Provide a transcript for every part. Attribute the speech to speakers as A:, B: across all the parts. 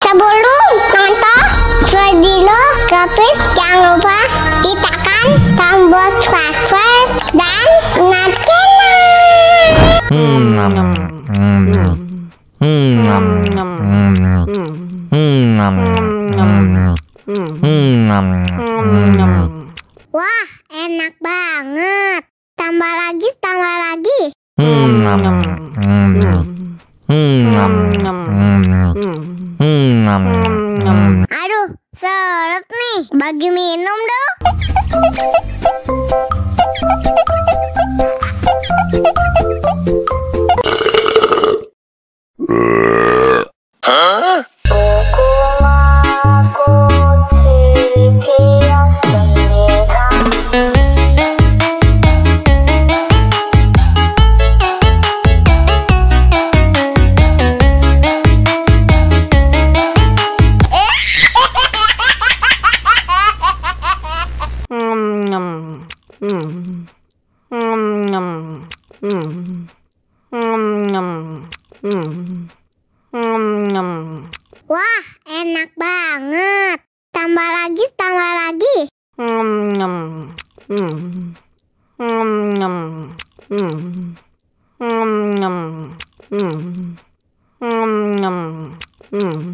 A: Sebelum nonton video Gavin, jangan lupa tekan tombol subscribe dan nyalakan. Wah, enak banget. Tambah lagi, tambah lagi. Aduh, seret nih. Bagi minum dong. Wah, enak banget. Tambah lagi, tambah lagi.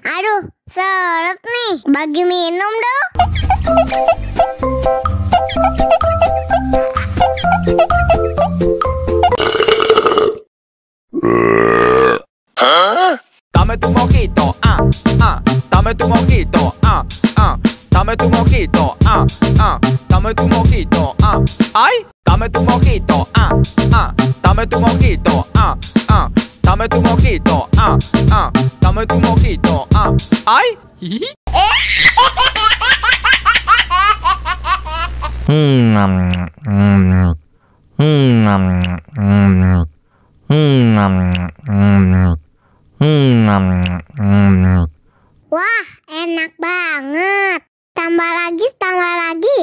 A: Aduh, seret nih. Bagi minum dong.
B: Dame tu mojito, dame tu mojito, dame tu mojito, dame tu mojito, ay, dame tu mojito, dame tu mojito, dame tu mojito, dame tu mojito, ay. Wah, enak banget. Tambah lagi, tambah lagi.